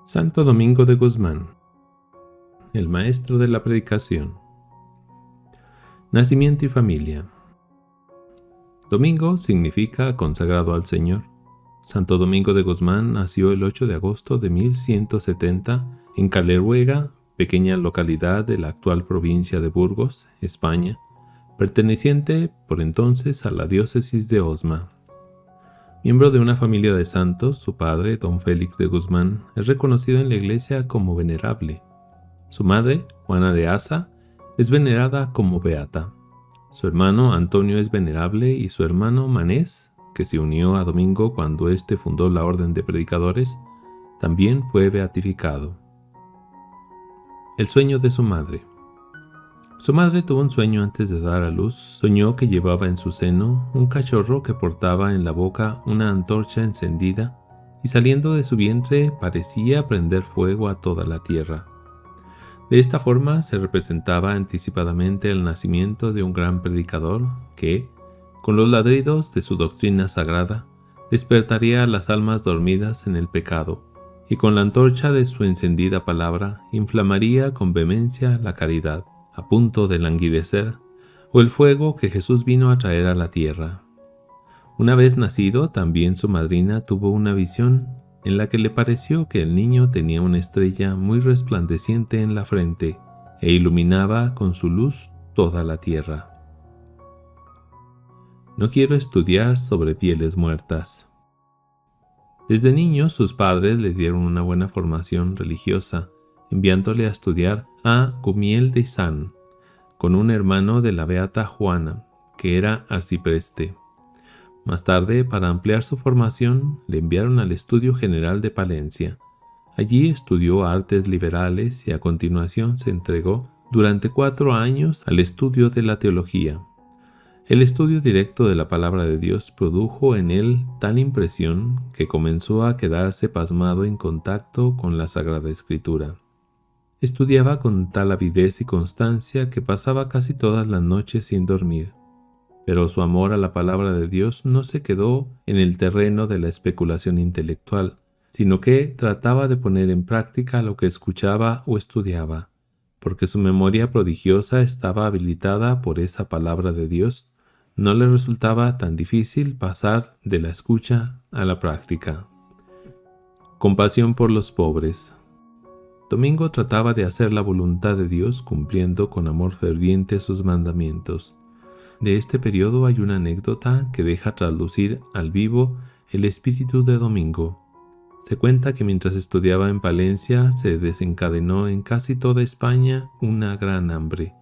Santo Domingo de Guzmán, el maestro de la predicación. Nacimiento y familia. Domingo significa consagrado al Señor. Santo Domingo de Guzmán nació el 8 de agosto de 1170 en Caleruega, pequeña localidad de la actual provincia de Burgos, España, perteneciente por entonces a la diócesis de Osma. Miembro de una familia de santos, su padre, don Félix de Guzmán, es reconocido en la iglesia como venerable. Su madre, Juana de Asa, es venerada como beata. Su hermano Antonio es venerable y su hermano Manés, que se unió a Domingo cuando éste fundó la Orden de Predicadores, también fue beatificado. El sueño de su madre. Su madre tuvo un sueño antes de dar a luz. Soñó que llevaba en su seno un cachorro que portaba en la boca una antorcha encendida y saliendo de su vientre parecía prender fuego a toda la tierra. De esta forma se representaba anticipadamente el nacimiento de un gran predicador que, con los ladridos de su doctrina sagrada, despertaría a las almas dormidas en el pecado y con la antorcha de su encendida palabra inflamaría con vehemencia la caridad, a punto de languidecer, o el fuego que Jesús vino a traer a la tierra. Una vez nacido, también su madrina tuvo una visión en la que le pareció que el niño tenía una estrella muy resplandeciente en la frente e iluminaba con su luz toda la tierra. No quiero estudiar sobre pieles muertas. Desde niño sus padres le dieron una buena formación religiosa, enviándole a estudiar a Gumiel de Izán, con un hermano de la beata Juana, que era arcipreste. Más tarde, para ampliar su formación, le enviaron al Estudio General de Palencia. Allí estudió artes liberales y a continuación se entregó durante 4 años al estudio de la teología. El estudio directo de la palabra de Dios produjo en él tal impresión que comenzó a quedarse pasmado en contacto con la Sagrada Escritura. Estudiaba con tal avidez y constancia que pasaba casi todas las noches sin dormir. Pero su amor a la palabra de Dios no se quedó en el terreno de la especulación intelectual, sino que trataba de poner en práctica lo que escuchaba o estudiaba, porque su memoria prodigiosa estaba habilitada por esa palabra de Dios. No le resultaba tan difícil pasar de la escucha a la práctica. Compasión por los pobres. Domingo trataba de hacer la voluntad de Dios cumpliendo con amor ferviente sus mandamientos. De este periodo hay una anécdota que deja traslucir al vivo el espíritu de Domingo. Se cuenta que mientras estudiaba en Palencia se desencadenó en casi toda España una gran hambre.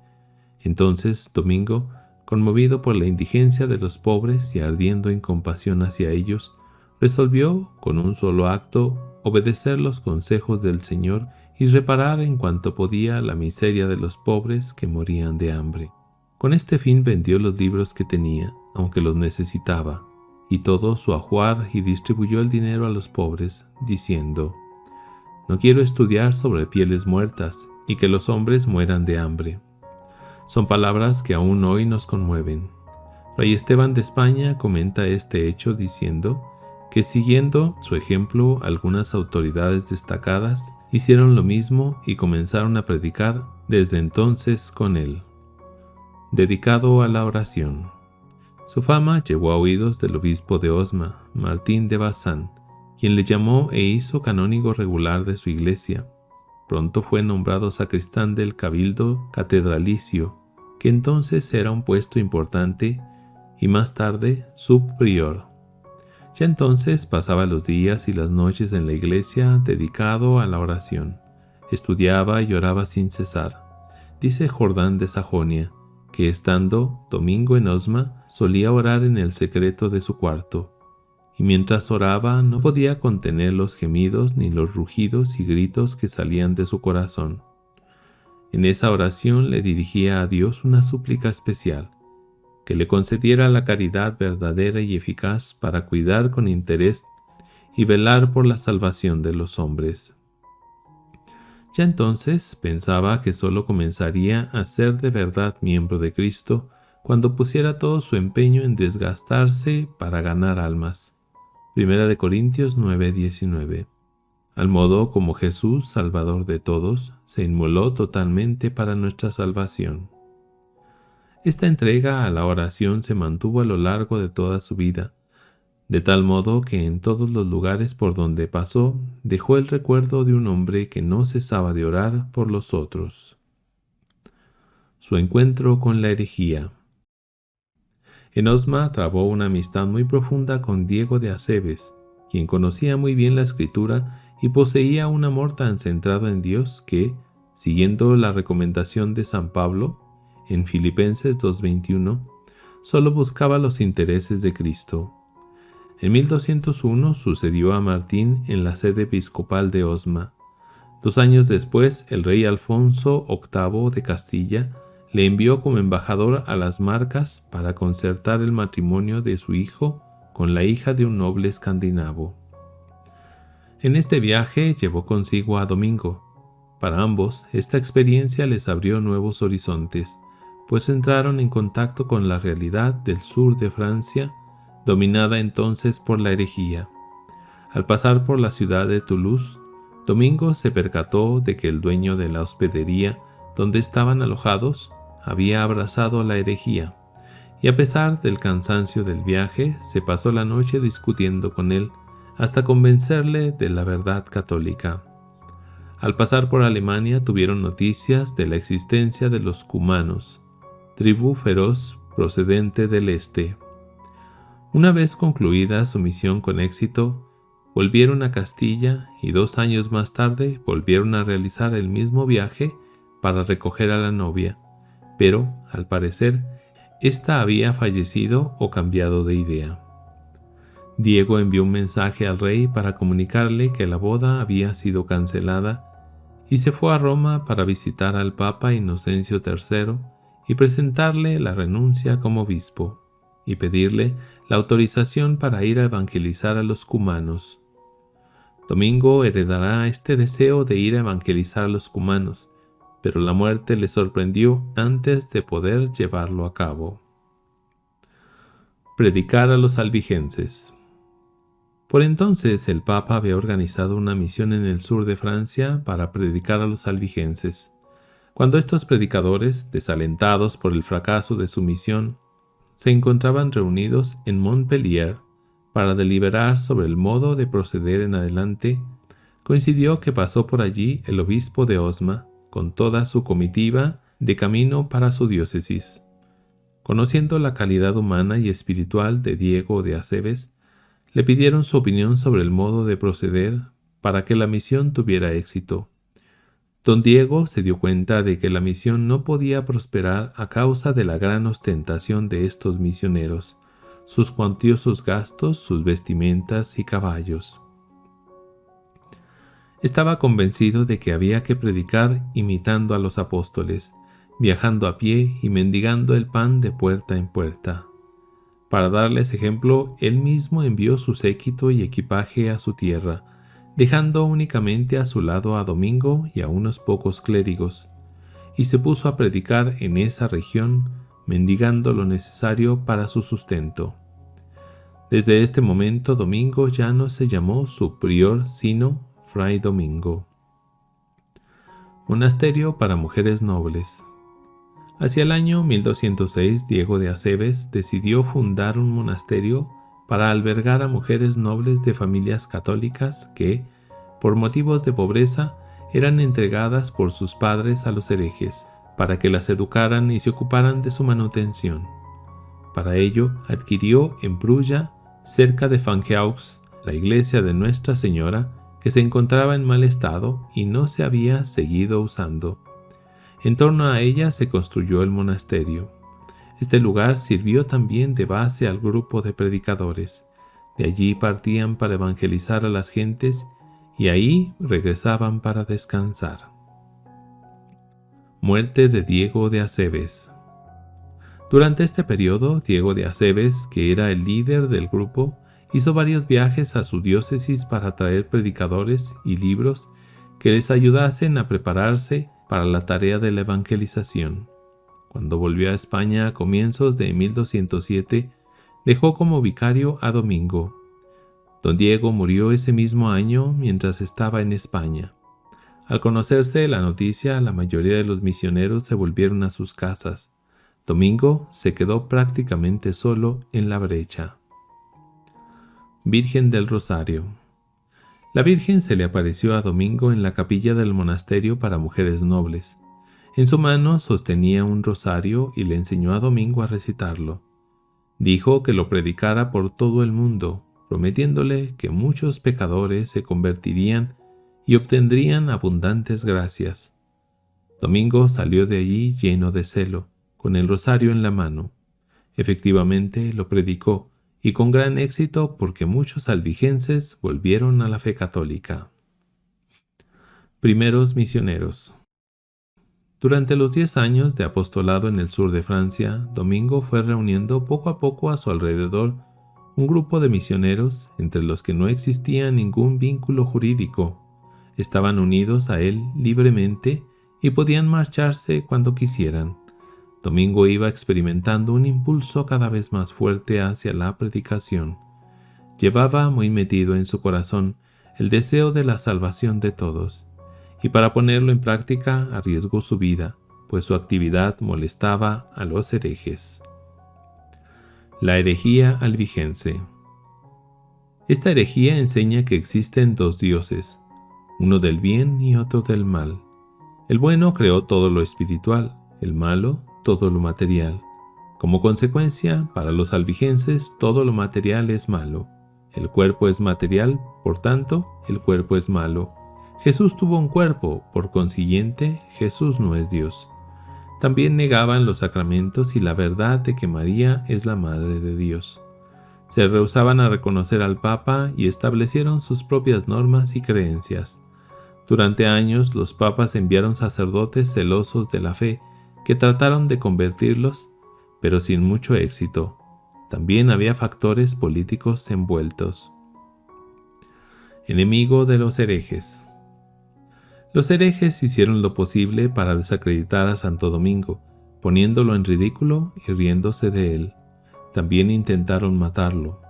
Entonces Domingo, conmovido por la indigencia de los pobres y ardiendo en compasión hacia ellos, resolvió, con un solo acto, obedecer los consejos del Señor y reparar en cuanto podía la miseria de los pobres que morían de hambre. Con este fin vendió los libros que tenía, aunque los necesitaba, y todo su ajuar y distribuyó el dinero a los pobres, diciendo: «No quiero estudiar sobre pieles muertas y que los hombres mueran de hambre». Son palabras que aún hoy nos conmueven. Fray Esteban de España comenta este hecho diciendo que siguiendo su ejemplo algunas autoridades destacadas hicieron lo mismo y comenzaron a predicar desde entonces con él. Dedicado a la oración. Su fama llegó a oídos del obispo de Osma, Martín de Bazán, quien le llamó e hizo canónigo regular de su iglesia. Pronto fue nombrado sacristán del cabildo catedralicio, que entonces era un puesto importante, y más tarde subprior. Ya entonces pasaba los días y las noches en la iglesia dedicado a la oración. Estudiaba y oraba sin cesar. Dice Jordán de Sajonia que estando Domingo en Osma solía orar en el secreto de su cuarto, y mientras oraba no podía contener los gemidos ni los rugidos y gritos que salían de su corazón. En esa oración le dirigía a Dios una súplica especial, que le concediera la caridad verdadera y eficaz para cuidar con interés y velar por la salvación de los hombres. Ya entonces pensaba que solo comenzaría a ser de verdad miembro de Cristo cuando pusiera todo su empeño en desgastarse para ganar almas. 1 Corintios 9:19. al modo como Jesús, Salvador de todos, se inmoló totalmente para nuestra salvación. Esta entrega a la oración se mantuvo a lo largo de toda su vida, de tal modo que en todos los lugares por donde pasó dejó el recuerdo de un hombre que no cesaba de orar por los otros. Su encuentro con la herejía. En Osma trabó una amistad muy profunda con Diego de Acebes, quien conocía muy bien la Escritura y poseía un amor tan centrado en Dios que, siguiendo la recomendación de San Pablo, en Filipenses 2:21, solo buscaba los intereses de Cristo. En 1201 sucedió a Martín en la sede episcopal de Osma. 2 años después, el rey Alfonso VIII de Castilla le envió como embajador a las Marcas para concertar el matrimonio de su hijo con la hija de un noble escandinavo. En este viaje llevó consigo a Domingo. Para ambos, esta experiencia les abrió nuevos horizontes, pues entraron en contacto con la realidad del sur de Francia, dominada entonces por la herejía. Al pasar por la ciudad de Toulouse, Domingo se percató de que el dueño de la hospedería donde estaban alojados había abrazado la herejía, y a pesar del cansancio del viaje, se pasó la noche discutiendo con él hasta convencerle de la verdad católica. Al pasar por Alemania tuvieron noticias de la existencia de los cumanos, tribu feroz procedente del este. Una vez concluida su misión con éxito, volvieron a Castilla y 2 años más tarde volvieron a realizar el mismo viaje para recoger a la novia, pero, al parecer, ésta había fallecido o cambiado de idea. Diego envió un mensaje al rey para comunicarle que la boda había sido cancelada y se fue a Roma para visitar al Papa Inocencio III y presentarle la renuncia como obispo y pedirle la autorización para ir a evangelizar a los cumanos. Domingo heredará este deseo de ir a evangelizar a los cumanos, pero la muerte le sorprendió antes de poder llevarlo a cabo. Predicar a los albigenses. Por entonces el Papa había organizado una misión en el sur de Francia para predicar a los albigenses. Cuando estos predicadores, desalentados por el fracaso de su misión, se encontraban reunidos en Montpellier para deliberar sobre el modo de proceder en adelante, coincidió que pasó por allí el obispo de Osma con toda su comitiva de camino para su diócesis. Conociendo la calidad humana y espiritual de Diego de Acebes, le pidieron su opinión sobre el modo de proceder para que la misión tuviera éxito. Don Diego se dio cuenta de que la misión no podía prosperar a causa de la gran ostentación de estos misioneros, sus cuantiosos gastos, sus vestimentas y caballos. Estaba convencido de que había que predicar imitando a los apóstoles, viajando a pie y mendigando el pan de puerta en puerta. Para darles ejemplo, él mismo envió su séquito y equipaje a su tierra, dejando únicamente a su lado a Domingo y a unos pocos clérigos, y se puso a predicar en esa región, mendigando lo necesario para su sustento. Desde este momento Domingo ya no se llamó su prior, sino Fray Domingo. Monasterio para mujeres nobles. Hacia el año 1206, Diego de Acebes decidió fundar un monasterio para albergar a mujeres nobles de familias católicas que, por motivos de pobreza, eran entregadas por sus padres a los herejes, para que las educaran y se ocuparan de su manutención. Para ello, adquirió en Brulla, cerca de Fanjeaux, la iglesia de Nuestra Señora, que se encontraba en mal estado y no se había seguido usando. En torno a ella se construyó el monasterio. Este lugar sirvió también de base al grupo de predicadores. De allí partían para evangelizar a las gentes y ahí regresaban para descansar. Muerte de Diego de Acebes. Durante este periodo, Diego de Acebes, que era el líder del grupo, hizo varios viajes a su diócesis para traer predicadores y libros que les ayudasen a prepararse para la tarea de la evangelización. Cuando volvió a España a comienzos de 1207, dejó como vicario a Domingo. Don Diego murió ese mismo año mientras estaba en España. Al conocerse la noticia, la mayoría de los misioneros se volvieron a sus casas. Domingo se quedó prácticamente solo en la brecha. Virgen del Rosario. La Virgen se le apareció a Domingo en la capilla del monasterio para mujeres nobles. En su mano sostenía un rosario y le enseñó a Domingo a recitarlo. Dijo que lo predicara por todo el mundo, prometiéndole que muchos pecadores se convertirían y obtendrían abundantes gracias. Domingo salió de allí lleno de celo, con el rosario en la mano. Efectivamente lo predicó, y con gran éxito porque muchos albigenses volvieron a la fe católica. Primeros misioneros. Durante los 10 años de apostolado en el sur de Francia, Domingo fue reuniendo poco a poco a su alrededor un grupo de misioneros entre los que no existía ningún vínculo jurídico. Estaban unidos a él libremente y podían marcharse cuando quisieran. Domingo iba experimentando un impulso cada vez más fuerte hacia la predicación. Llevaba muy metido en su corazón el deseo de la salvación de todos, y para ponerlo en práctica arriesgó su vida, pues su actividad molestaba a los herejes. La herejía albigense. Esta herejía enseña que existen dos dioses, uno del bien y otro del mal. El bueno creó todo lo espiritual, el malo todo lo material. Como consecuencia, para los albigenses todo lo material es malo. El cuerpo es material, por tanto, el cuerpo es malo. Jesús tuvo un cuerpo, por consiguiente, Jesús no es Dios. También negaban los sacramentos y la verdad de que María es la Madre de Dios. Se rehusaban a reconocer al Papa y establecieron sus propias normas y creencias. Durante años, los papas enviaron sacerdotes celosos de la fe que trataron de convertirlos, pero sin mucho éxito. También había factores políticos envueltos. Enemigo de los herejes. Los herejes hicieron lo posible para desacreditar a Santo Domingo, poniéndolo en ridículo y riéndose de él. También intentaron matarlo.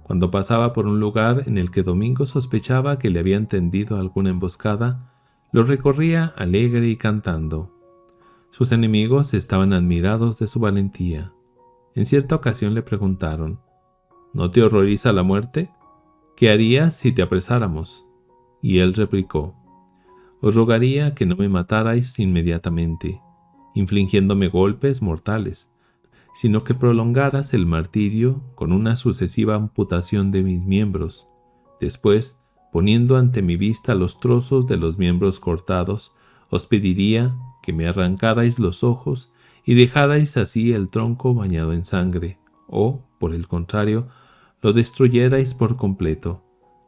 Cuando pasaba por un lugar en el que Domingo sospechaba que le habían tendido alguna emboscada, lo recorría alegre y cantando. Sus enemigos estaban admirados de su valentía. En cierta ocasión le preguntaron: ¿No te horroriza la muerte? ¿Qué harías si te apresáramos? Y él replicó: Os rogaría que no me matarais inmediatamente, infligiéndome golpes mortales, sino que prolongaras el martirio con una sucesiva amputación de mis miembros. Después, poniendo ante mi vista los trozos de los miembros cortados, os pediría que me arrancarais los ojos y dejarais así el tronco bañado en sangre, o, por el contrario, lo destruyerais por completo.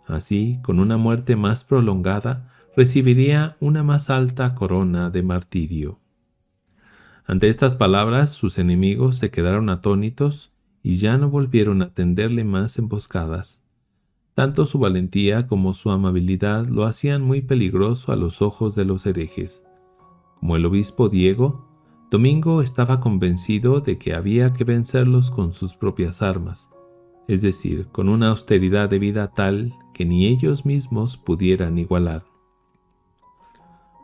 Así, con una muerte más prolongada, recibiría una más alta corona de martirio. Ante estas palabras, sus enemigos se quedaron atónitos y ya no volvieron a tenderle más emboscadas. Tanto su valentía como su amabilidad lo hacían muy peligroso a los ojos de los herejes. Como el obispo Diego, Domingo estaba convencido de que había que vencerlos con sus propias armas, es decir, con una austeridad de vida tal que ni ellos mismos pudieran igualar.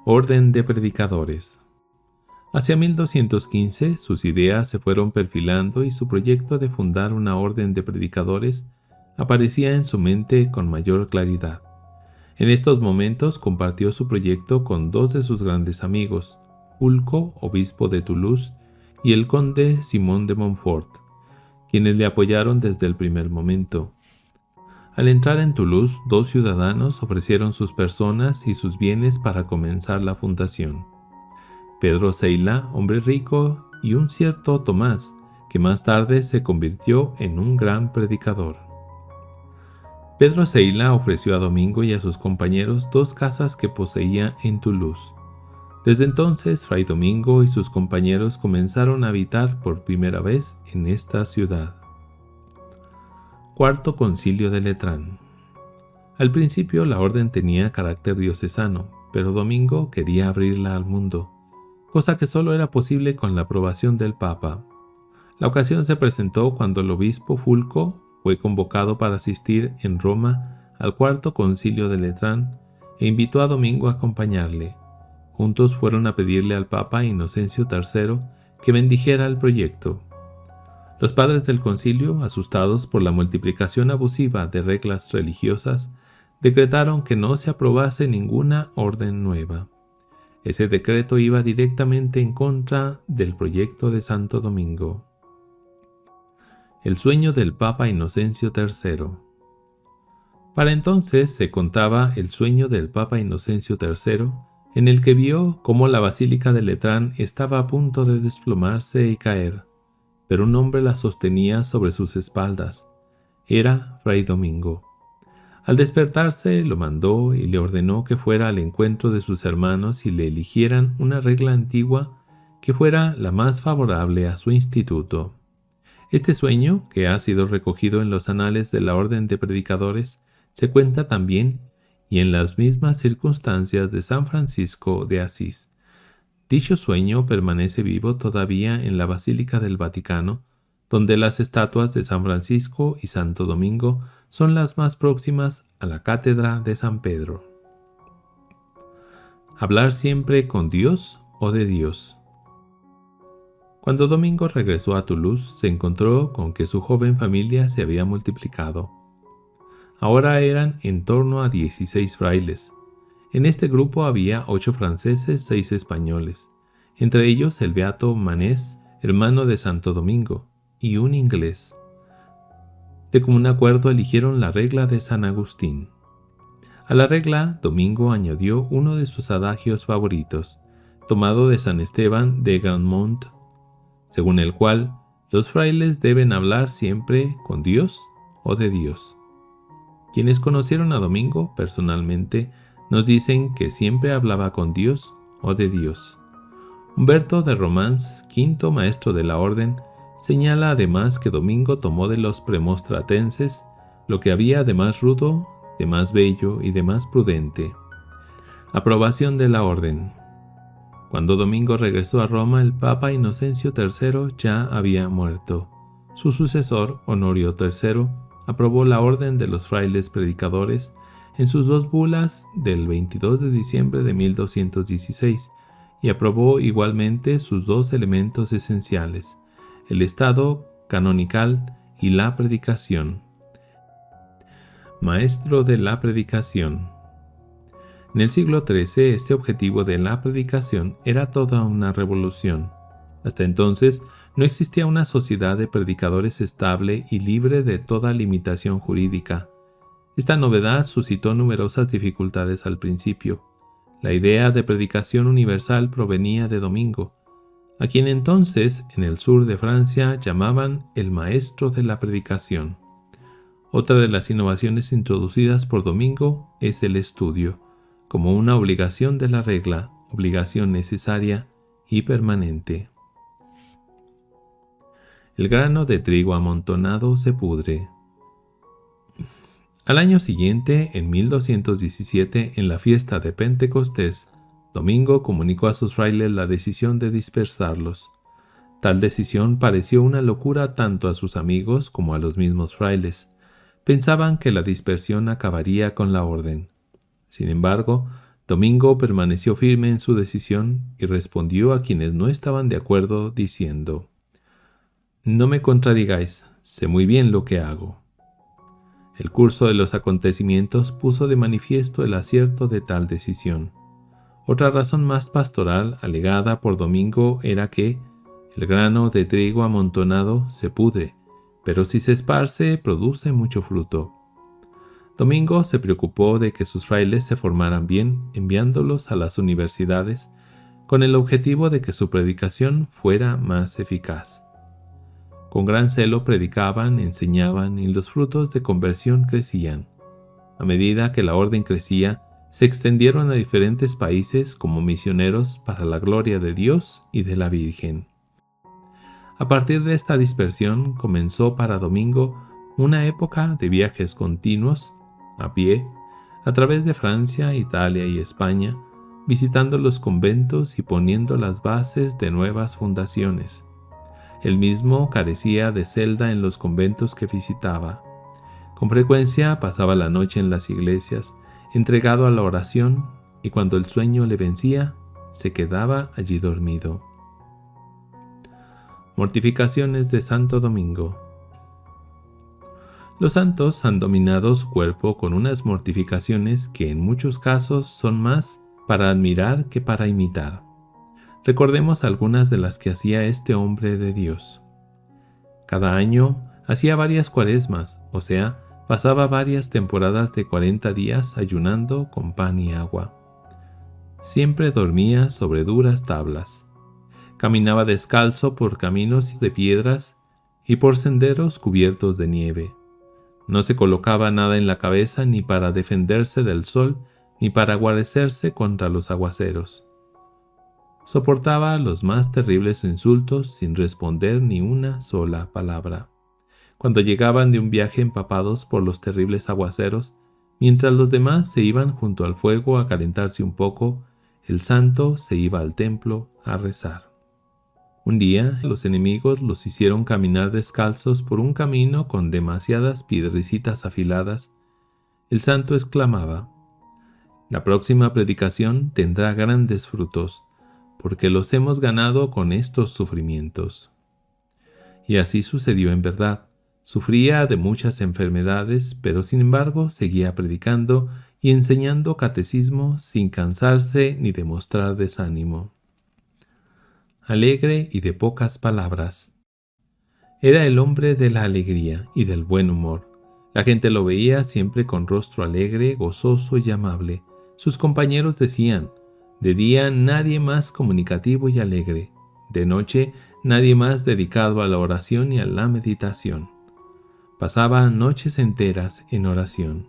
Orden de predicadores. Hacia 1215 sus ideas se fueron perfilando y su proyecto de fundar una orden de predicadores aparecía en su mente con mayor claridad. En estos momentos compartió su proyecto con dos de sus grandes amigos, Fulco, obispo de Toulouse, y el conde Simón de Montfort, quienes le apoyaron desde el primer momento. Al entrar en Toulouse, dos ciudadanos ofrecieron sus personas y sus bienes para comenzar la fundación: Pedro Seila, hombre rico, y un cierto Tomás, que más tarde se convirtió en un gran predicador. Pedro Seila ofreció a Domingo y a sus compañeros 2 casas que poseía en Toulouse. Desde entonces, Fray Domingo y sus compañeros comenzaron a habitar por primera vez en esta ciudad. Cuarto Concilio de Letrán. Al principio la orden tenía carácter diocesano, pero Domingo quería abrirla al mundo, cosa que solo era posible con la aprobación del Papa. La ocasión se presentó cuando el obispo Fulco fue convocado para asistir en Roma al Cuarto Concilio de Letrán e invitó a Domingo a acompañarle. Juntos fueron a pedirle al Papa Inocencio III que bendijera el proyecto. Los padres del concilio, asustados por la multiplicación abusiva de reglas religiosas, decretaron que no se aprobase ninguna orden nueva. Ese decreto iba directamente en contra del proyecto de Santo Domingo. El sueño del Papa Inocencio III. Para entonces se contaba el sueño del Papa Inocencio III, en el que vio cómo la Basílica de Letrán estaba a punto de desplomarse y caer, pero un hombre la sostenía sobre sus espaldas. Era Fray Domingo. Al despertarse lo mandó y le ordenó que fuera al encuentro de sus hermanos y le eligieran una regla antigua que fuera la más favorable a su instituto. Este sueño, que ha sido recogido en los anales de la Orden de Predicadores, se cuenta también y en las mismas circunstancias de San Francisco de Asís. Dicho sueño permanece vivo todavía en la Basílica del Vaticano, donde las estatuas de San Francisco y Santo Domingo son las más próximas a la Cátedra de San Pedro. Hablar siempre con Dios o de Dios. Cuando Domingo regresó a Toulouse, se encontró con que su joven familia se había multiplicado. Ahora eran en torno a 16 frailes. En este grupo había 8 franceses, 6 españoles, entre ellos el beato Manés, hermano de Santo Domingo, y un inglés. De común acuerdo eligieron la regla de San Agustín. A la regla, Domingo añadió uno de sus adagios favoritos, tomado de San Esteban de Grandmont, según el cual los frailes deben hablar siempre con Dios o de Dios. Quienes conocieron a Domingo personalmente nos dicen que siempre hablaba con Dios o de Dios. Humberto de Romans, quinto maestro de la orden, señala además que Domingo tomó de los premostratenses lo que había de más rudo, de más bello y de más prudente. Aprobación de la orden. Cuando Domingo regresó a Roma, el Papa Inocencio III ya había muerto. Su sucesor, Honorio III, aprobó la orden de los frailes predicadores en sus 2 bulas del 22 de diciembre de 1216 y aprobó igualmente sus 2 elementos esenciales, el estado canonical y la predicación. Maestro de la predicación. En el siglo XIII, este objetivo de la predicación era toda una revolución. Hasta entonces, no existía una sociedad de predicadores estable y libre de toda limitación jurídica. Esta novedad suscitó numerosas dificultades al principio. La idea de predicación universal provenía de Domingo, a quien entonces en el sur de Francia llamaban el maestro de la predicación. Otra de las innovaciones introducidas por Domingo es el estudio, como una obligación de la regla, obligación necesaria y permanente. El grano de trigo amontonado se pudre. Al año siguiente, en 1217, en la fiesta de Pentecostés, Domingo comunicó a sus frailes la decisión de dispersarlos. Tal decisión pareció una locura tanto a sus amigos como a los mismos frailes. Pensaban que la dispersión acabaría con la orden. Sin embargo, Domingo permaneció firme en su decisión y respondió a quienes no estaban de acuerdo diciendo: «No me contradigáis, sé muy bien lo que hago». El curso de los acontecimientos puso de manifiesto el acierto de tal decisión. Otra razón más pastoral alegada por Domingo era que el grano de trigo amontonado se pudre, pero si se esparce produce mucho fruto. Domingo se preocupó de que sus frailes se formaran bien, enviándolos a las universidades con el objetivo de que su predicación fuera más eficaz. Con gran celo predicaban, enseñaban y los frutos de conversión crecían. A medida que la orden crecía, se extendieron a diferentes países como misioneros para la gloria de Dios y de la Virgen. A partir de esta dispersión comenzó para Domingo una época de viajes continuos, a pie, a través de Francia, Italia y España, visitando los conventos y poniendo las bases de nuevas fundaciones. Él mismo carecía de celda en los conventos que visitaba. Con frecuencia pasaba la noche en las iglesias, entregado a la oración, y cuando el sueño le vencía, se quedaba allí dormido. Mortificaciones de Santo Domingo. Los santos han dominado su cuerpo con unas mortificaciones que en muchos casos son más para admirar que para imitar. Recordemos algunas de las que hacía este hombre de Dios. Cada año hacía varias cuaresmas, o sea, pasaba varias temporadas de 40 días ayunando con pan y agua. Siempre dormía sobre duras tablas. Caminaba descalzo por caminos de piedras y por senderos cubiertos de nieve. No se colocaba nada en la cabeza ni para defenderse del sol ni para guarecerse contra los aguaceros. Soportaba los más terribles insultos sin responder ni una sola palabra. Cuando llegaban de un viaje empapados por los terribles aguaceros, mientras los demás se iban junto al fuego a calentarse un poco, el santo se iba al templo a rezar. Un día, los enemigos los hicieron caminar descalzos por un camino con demasiadas piedrecitas afiladas. El santo exclamaba: «La próxima predicación tendrá grandes frutos, porque los hemos ganado con estos sufrimientos». Y así sucedió en verdad. Sufría de muchas enfermedades, pero sin embargo seguía predicando y enseñando catecismo sin cansarse ni demostrar desánimo. Alegre y de pocas palabras. Era el hombre de la alegría y del buen humor. La gente lo veía siempre con rostro alegre, gozoso y amable. Sus compañeros decían: de día nadie más comunicativo y alegre, de noche nadie más dedicado a la oración y a la meditación. Pasaba noches enteras en oración.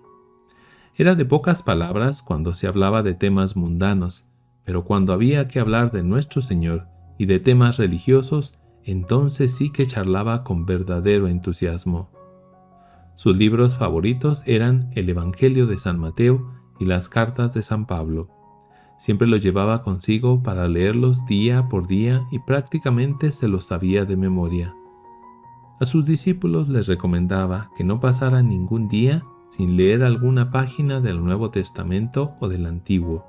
Era de pocas palabras cuando se hablaba de temas mundanos, pero cuando había que hablar de nuestro Señor y de temas religiosos, entonces sí que charlaba con verdadero entusiasmo. Sus libros favoritos eran el Evangelio de San Mateo y las cartas de San Pablo. Siempre los llevaba consigo para leerlos día por día y prácticamente se los sabía de memoria. A sus discípulos les recomendaba que no pasaran ningún día sin leer alguna página del Nuevo Testamento o del Antiguo.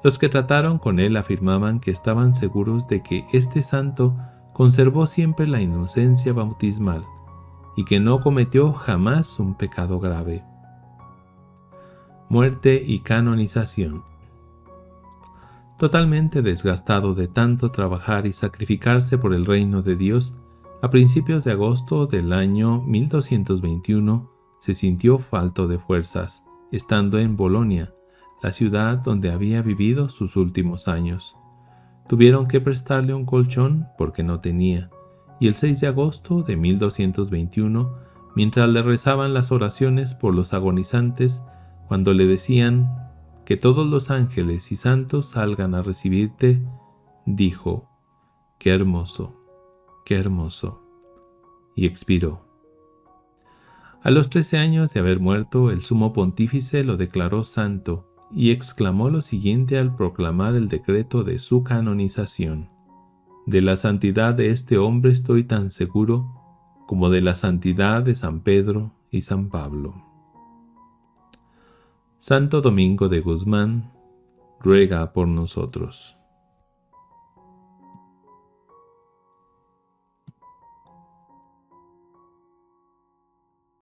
Los que trataron con él afirmaban que estaban seguros de que este santo conservó siempre la inocencia bautismal y que no cometió jamás un pecado grave. Muerte y canonización. Totalmente desgastado de tanto trabajar y sacrificarse por el reino de Dios, a principios de agosto del año 1221 se sintió falto de fuerzas, estando en Bolonia, la ciudad donde había vivido sus últimos años. Tuvieron que prestarle un colchón porque no tenía, y el 6 de agosto de 1221, mientras le rezaban las oraciones por los agonizantes, cuando le decían que todos los ángeles y santos salgan a recibirte, dijo: «¡Qué hermoso! ¡Qué hermoso!», y expiró. A los 13 años de haber muerto, el sumo pontífice lo declaró santo y exclamó lo siguiente al proclamar el decreto de su canonización: «De la santidad de este hombre estoy tan seguro como de la santidad de San Pedro y San Pablo». Santo Domingo de Guzmán, ruega por nosotros.